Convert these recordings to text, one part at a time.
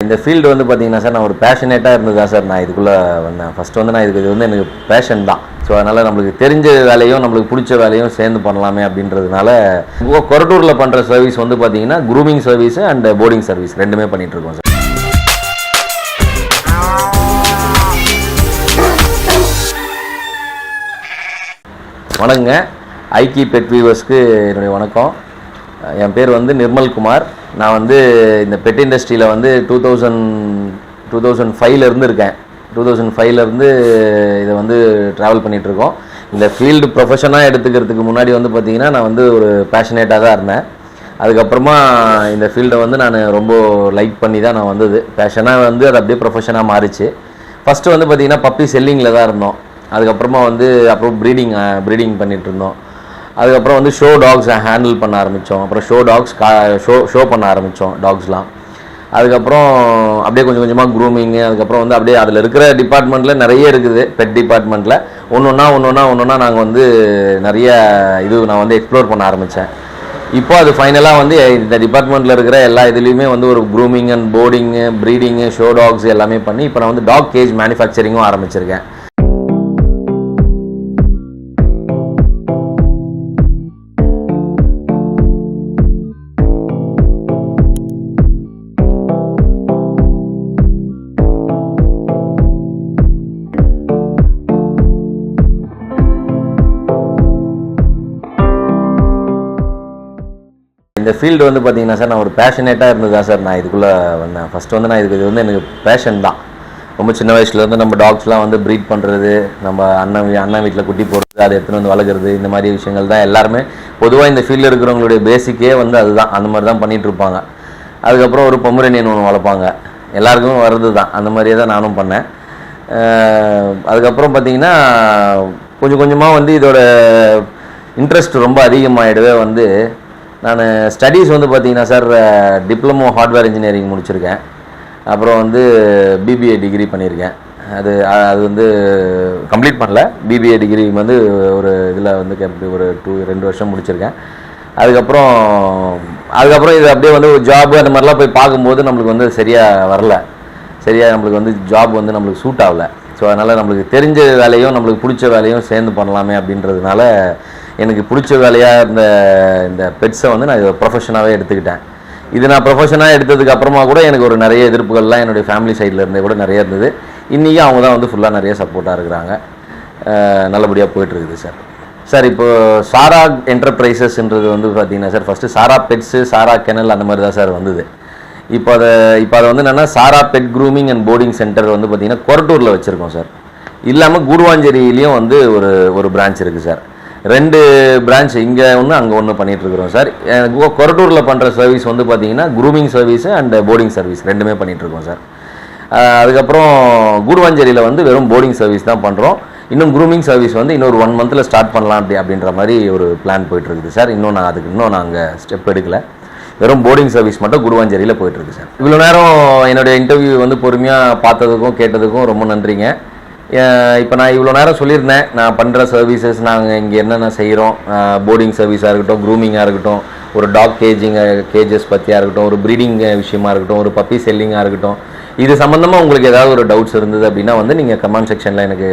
இந்த ஃபீல்டு வந்து பார்த்தீங்கன்னா சார், நான் ஒரு பேஷனேட்டாக இருந்தது தான் சார் நான் இதுக்குள்ளே வந்தேன். ஃபஸ்ட்டு வந்து நான் இது வந்து எனக்கு பேஷன் தான். ஸோ அதனால் நம்மளுக்கு தெரிஞ்ச வேலையும் நம்மளுக்கு பிடிச்ச வேலையும் சேர்ந்து பண்ணலாமே அப்படின்றதுனால கொரட்டூரில் பண்ணுற சர்வீஸ் வந்து பார்த்தீங்கன்னா grooming service and boarding service ரெண்டுமே பண்ணிகிட்ருக்கோம் சார். வணக்கங்க, ஐக்கி பெட் வீவர்ஸ்க்கு என்னுடைய வணக்கம். என் பேர் வந்து நிர்மல்குமார். நான் வந்து இந்த பெட் இண்டஸ்ட்ரியில் வந்து 2005 இருக்கேன். 2005 இதை வந்து ட்ராவல் பண்ணிகிட்ருக்கோம். இந்த ஃபீல்டு ப்ரொஃபஷனாக எடுத்துக்கிறதுக்கு முன்னாடி வந்து பார்த்திங்கன்னா நான் வந்து ஒரு பேஷனேட்டாக தான் இருந்தேன். அதுக்கப்புறமா இந்த ஃபீல்டை வந்து நான் ரொம்ப லைக் பண்ணி தான் நான் வந்தது. பேஷனாக வந்து அது அப்படியே ப்ரொஃபஷனாக மாறிச்சு. ஃபஸ்ட்டு வந்து பார்த்திங்கன்னா பப்பி செல்லிங்கில் தான் இருந்தோம். அதுக்கப்புறமா வந்து அப்புறம் ப்ரீடிங் பண்ணிகிட்டு இருந்தோம். அதுக்கப்புறம் வந்து ஷோ டாக்ஸ் ஹேண்டில் பண்ண ஆரம்பித்தோம். அப்புறம் ஷோ பண்ண ஆரம்பித்தோம் டாக்ஸ்லாம். அதுக்கப்புறம் அப்படியே கொஞ்சம் கொஞ்சமாக க்ரூமிங்கு. அதுக்கப்புறம் வந்து அப்படியே அதில் இருக்கிற டிபார்ட்மெண்ட்டில் நிறைய இருக்குது. பெட் டிபார்ட்மெண்ட்டில் ஒன்று நாங்கள் வந்து நிறைய நான் வந்து எக்ஸ்ப்ளோர் பண்ண ஆரம்பித்தேன். இப்போ அது ஃபைனலாக வந்து இந்த டிபார்ட்மெண்ட்டில் இருக்கிற எல்லா இதுலேயுமே வந்து ஒரு grooming and boarding, breeding, show dogs எல்லாமே பண்ணி இப்போ நான் வந்து டாக் கேஜ் மேனுஃபேக்சரிங்கும் ஆரம்பிச்சிருக்கேன். இந்த ஃபீல்டு வந்து பார்த்தீங்கன்னா சார், நான் ஒரு பேஷனேட்டாக இருந்தது தான் சார் நான் இதுக்குள்ளே வந்தேன். ஃபஸ்ட்டு வந்து நான் இது வந்து எனக்கு பேஷன் தான். ரொம்ப சின்ன வயசுலேருந்து நம்ம டாக்ஸ்லாம் வந்து ப்ரீட் பண்ணுறது, நம்ம அண்ணன் வீட்டில் குட்டி போடுறது, அதை எடுத்துகிட்டு வந்து வளர்க்குறது, இந்த மாதிரி விஷயங்கள் தான் எல்லாருமே பொதுவாக இந்த ஃபீல்டில் இருக்கிறவங்களுடைய பேசிக்கே வந்து அதுதான். அந்த மாதிரி தான் பண்ணிகிட்ருப்பாங்க. அதுக்கப்புறம் ஒரு பொமரேனியன் ஒன்று வளர்ப்பாங்க. எல்லாருக்கும் வர்றது தான். அந்த மாதிரியே தான் நானும் பண்ணேன். அதுக்கப்புறம் பார்த்திங்கன்னா கொஞ்சம் கொஞ்சமாக வந்து இதோட இன்ட்ரெஸ்ட் ரொம்ப அதிகமாகிடவே வந்து நான் ஸ்டடீஸ் வந்து பார்த்திங்கன்னா சார், டிப்ளமோ ஹார்ட்வேர் இன்ஜினியரிங் முடிச்சிருக்கேன். அப்புறம் வந்து பிபிஏ டிகிரி பண்ணியிருக்கேன். அது வந்து கம்ப்ளீட் பண்ணல. பிபிஏ டிகிரி வந்து ஒரு இதில் வந்து ஒரு 2 வருஷம் முடிச்சிருக்கேன். அதுக்கப்புறம் இது அப்படியே வந்து ஒரு ஜாபு அந்த மாதிரிலாம் போய் பார்க்கும்போது நம்மளுக்கு வந்து சரியாக நம்மளுக்கு வந்து ஜாப் வந்து நம்மளுக்கு சூட் ஆகலை. ஸோ அதனால் நம்மளுக்கு தெரிஞ்ச வேலையும் நம்மளுக்கு பிடிச்ச வேலையும் சேர்ந்து பண்ணலாமே அப்படின்றதுனால எனக்கு பிடிச்ச வேலையாக இந்த பெட்ஸை வந்து நான் இதை ப்ரொஃபஷனாகவே எடுத்துக்கிட்டேன். இது நான் ப்ரொஃபஷனாக எடுத்ததுக்கு அப்புறமா கூட எனக்கு ஒரு நிறைய எதிர்ப்புகள்லாம் என்னுடைய ஃபேமிலி சைடில் இருந்தே கூட நிறைய இருந்தது. இன்றைக்கி அவங்க தான் வந்து ஃபுல்லாக நிறைய சப்போர்ட்டாக இருக்கிறாங்க. நல்லபடியாக போயிட்டுருக்குது சார். சார் இப்போது சாரா என்டர்பிரைசஸ்ன்றது வந்து பார்த்திங்கன்னா sir, first Sara pets, Sara kennel அந்த மாதிரி தான் சார் வந்தது. இப்போ அதை வந்து என்னென்னா Sara pet grooming and boarding centre வந்து பார்த்திங்கன்னா கொரட்டூரில் வச்சுருக்கோம் சார். இல்லாமல் கூடுவாஞ்சேரியிலையும் வந்து ஒரு பிரான்ச் இருக்குது சார். 2 பிரான்ச், இங்கே ஒன்று அங்கே ஒன்று பண்ணிகிட்ருக்குறோம் சார். கொரட்டூரில் பண்ணுற சர்வீஸ் வந்து பார்த்திங்கன்னா grooming service and boarding service ரெண்டுமே பண்ணிகிட்ருக்கோம் சார். அதுக்கப்புறம் கூடுவாஞ்சேரியில் வந்து வெறும் போர்டிங் சர்வீஸ் தான் பண்ணுறோம். இன்னும் க்ரூமிங் சர்வீஸ் வந்து இன்னொரு 1 மந்தில் ஸ்டார்ட் பண்ணலாம் அப்படின்ற மாதிரி ஒரு பிளான் போயிட்டுருக்குது சார். இன்னும் நாங்கள் ஸ்டெப் எடுக்கலை. வெறும் போர்டிங் சர்வீஸ் மட்டும் கூடுவாஞ்சேரியில் போயிட்டுருக்கு சார். இவ்வளோ நேரம் என்னுடைய இன்டர்வியூ வந்து பொறுமையாக பார்த்ததுக்கும் கேட்டதுக்கும் ரொம்ப நன்றிங்க. இப்போ நான் இவ்வளோ நேரம் சொல்லியிருந்தேன், நான் பண்ணுற சர்வீசஸ், நாங்கள் இங்கே என்னென்ன செய்கிறோம், போர்டிங் சர்வீஸாக இருக்கட்டும், க்ரூமிங்காக இருக்கட்டும், ஒரு டாக் கேஜஸ் பற்றியாக இருக்கட்டும், ஒரு ப்ரீடிங் விஷயமா இருக்கட்டும், ஒரு பப்பி செல்லிங்காக இருக்கட்டும், இது சம்மந்தமாக உங்களுக்கு ஏதாவது ஒரு டவுட்ஸ் இருந்தது அப்படின்னா வந்து நீங்கள் கமெண்ட் செக்ஷனில் எனக்கு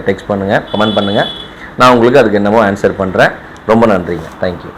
டெக்ஸ்ட் பண்ணுங்கள், கமெண்ட் பண்ணுங்கள். நான் உங்களுக்கு அதுக்கு என்னமோ ஆன்சர் பண்ணுறேன். ரொம்ப நன்றிங்க. தேங்க்யூ.